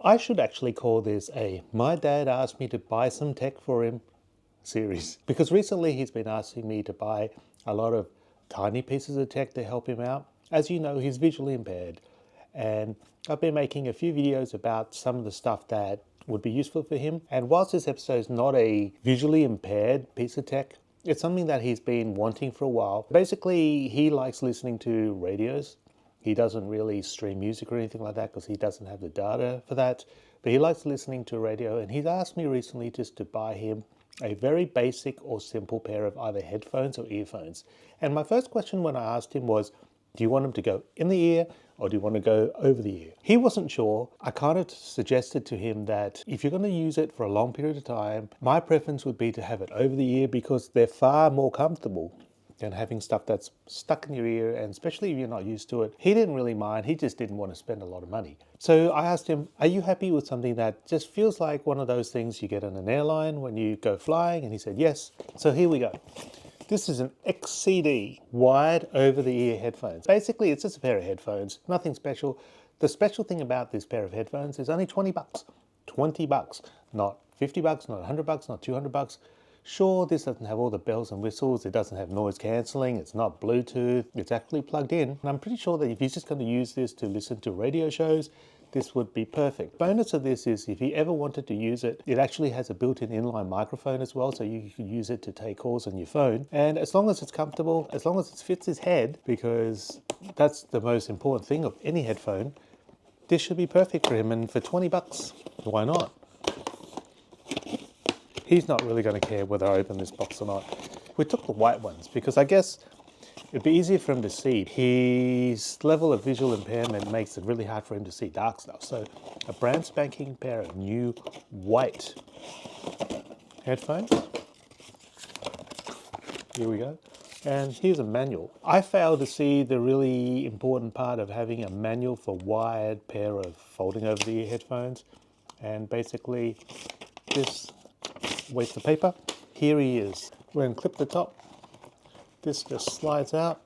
I should actually call this a "My Dad Asked Me to Buy Some Tech for Him" series, because recently he's been asking me to buy a lot of tiny pieces of tech to help him out. As you know, he's visually impaired, and I've been making a few videos about some of the stuff that would be useful for him. And whilst this episode is not a visually impaired piece of tech, it's something that he's been wanting for a while. Basically, he likes listening to radios. He doesn't really stream music or anything like that because he doesn't have the data for that. But he likes listening to radio, and he's asked me recently just to buy him a very basic or simple pair of either headphones or earphones. And my first question when I asked him was, do you want them to go in the ear or do you want to go over the ear? He wasn't sure. I kind of suggested to him that if you're going to use it for a long period of time, my preference would be to have it over the ear because they're far more comfortable than having stuff that's stuck in your ear, and especially if you're not used to it. He didn't really mind, he just didn't want to spend a lot of money. So I asked him, are you happy with something that just feels like one of those things you get on an airline when you go flying? And he said yes. So here we go. This is an XCD wide over-the-ear headphones. Basically, it's just a pair of headphones, nothing special. The special thing about this pair of headphones is only 20 bucks. 20 bucks, not 50 bucks, not 100 bucks, not 200 bucks. Sure, this doesn't have all the bells and whistles, it doesn't have noise cancelling, it's not Bluetooth, it's actually plugged in. And I'm pretty sure that if you're just going to use this to listen to radio shows, this would be perfect. Bonus of this is if you ever wanted to use it, it actually has a built-in inline microphone as well, so you can use it to take calls on your phone. And as long as it's comfortable, as long as it fits his head, because that's the most important thing of any headphone, this should be perfect for him. And for 20 bucks, why not? He's not really going to care whether I open this box or not. We took the white ones because I guess it'd be easier for him to see. His level of visual impairment makes it really hard for him to see dark stuff. So a brand spanking pair of new white headphones. Here we go. And here's a manual. I failed to see the really important part of having a manual for wired pair of folding over the ear headphones. And basically this weights the paper. Here he is. We're going to clip the top. This just slides out.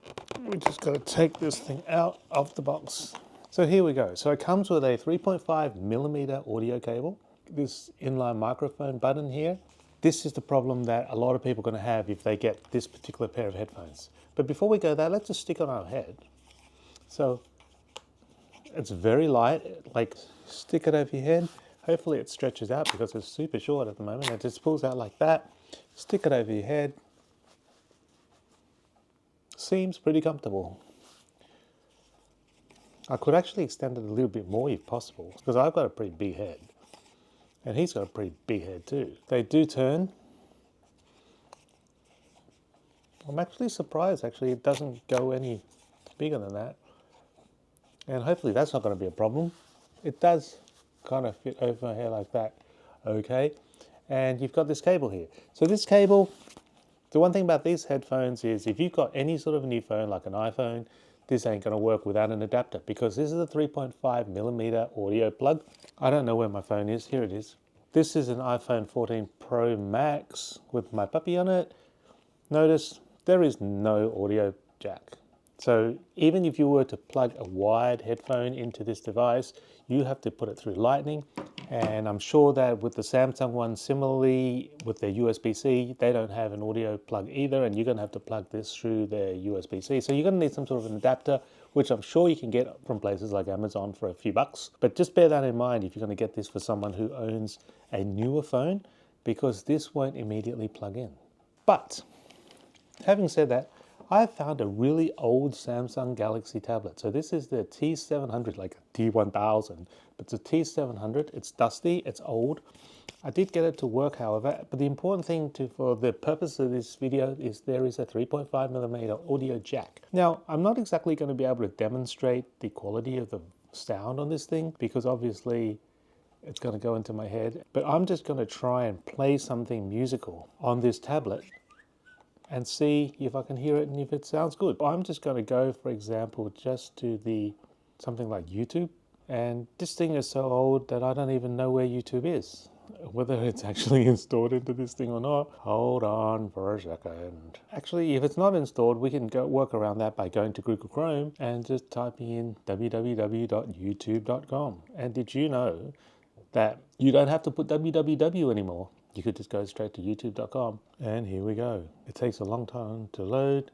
We just got to take this thing out of the box. So here we go. So it comes with a 3.5mm audio cable. This inline microphone button here. This is the problem that a lot of people are going to have if they get this particular pair of headphones. But before we go there, let's just stick it on our head. So it's very light, like stick it over your head. Hopefully it stretches out because it's super short at the moment. It just pulls out like that. Stick it over your head. Seems pretty comfortable. I could actually extend it a little bit more if possible, because I've got a pretty big head. And he's got a pretty big head too. They do turn. I'm actually surprised actually it doesn't go any bigger than that. And hopefully that's not going to be a problem. It does kind of fit over my hair like that. Okay. And you've got this cable here. So this cable, the one thing about these headphones is if you've got any sort of a new phone like an iPhone, this ain't going to work without an adapter because this is a 3.5mm audio plug. I don't know where my phone is. Here it is. This is an iPhone 14 Pro Max with my puppy on it. Notice there is no audio jack. So even if you were to plug a wired headphone into this device, you have to put it through Lightning. And I'm sure that with the Samsung one, similarly with their USB-C, they don't have an audio plug either, and you're going to have to plug this through their USB-C. So you're going to need some sort of an adapter, which I'm sure you can get from places like Amazon for a few bucks. But just bear that in mind if you're going to get this for someone who owns a newer phone, because this won't immediately plug in. But having said that, I found a really old Samsung Galaxy tablet. So this is the T700, like a T1000, but it's a T700. It's dusty, it's old. I did get it to work, however, but the important thing for the purpose of this video is there is a 3.5mm audio jack. Now, I'm not exactly going to be able to demonstrate the quality of the sound on this thing because obviously it's going to go into my head, but I'm just going to try and play something musical on this tablet and see if I can hear it and if it sounds good. I'm just going to go, for example, just to something like YouTube. And this thing is so old that I don't even know where YouTube is, whether it's actually installed into this thing or not. Hold on for a second. Actually, if it's not installed, we can go work around that by going to Google Chrome and just typing in www.youtube.com. And did you know that you don't have to put www anymore. You could just go straight to youtube.com, and here we go. It takes a long time to load,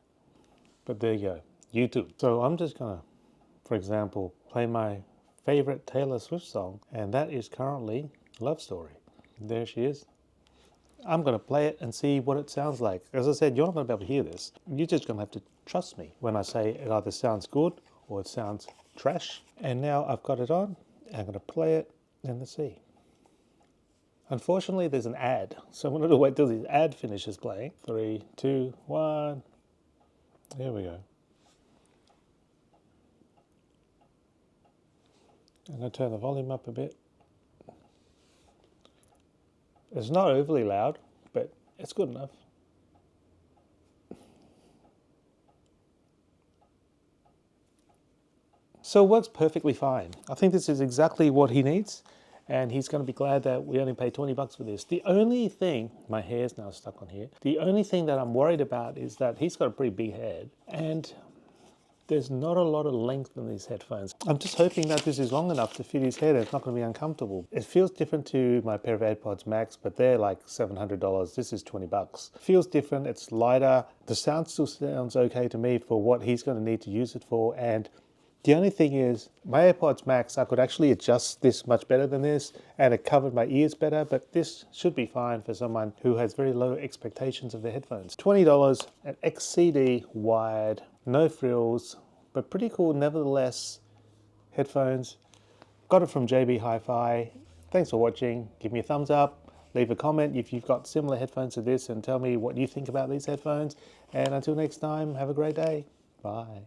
but there you go, YouTube. So I'm just gonna, for example, play my favorite Taylor Swift song, and that is currently Love Story. There she is. I'm going to play it and see what it sounds like. As I said, you're not going to be able to hear this. You're just going to have to trust me when I say it either sounds good or it sounds trash. And now I've got it on. I'm going to play it and let's see. Unfortunately, there's an ad, so I'm going to wait till the ad finishes playing. 3, 2, 1. Here we go. I'm going to turn the volume up a bit. It's not overly loud, but it's good enough. So it works perfectly fine. I think this is exactly what he needs, and he's going to be glad that we only paid 20 bucks for this. The only thing, my hair's now stuck on here, the only thing that I'm worried about is that he's got a pretty big head, and there's not a lot of length in these headphones. I'm just hoping that this is long enough to fit his head. It's not going to be uncomfortable. It feels different to my pair of AirPods Max, but they're like $700. This is 20 bucks. Feels different. It's lighter. The sound still sounds okay to me for what he's going to need to use it for. And the only thing is, my AirPods Max, I could actually adjust this much better than this, and it covered my ears better, but this should be fine for someone who has very low expectations of their headphones. $20, an XCD wired, no frills, but pretty cool nevertheless headphones. Got it from JB Hi-Fi. Thanks for watching. Give me a thumbs up. Leave a comment if you've got similar headphones to this and tell me what you think about these headphones. And until next time, have a great day. Bye.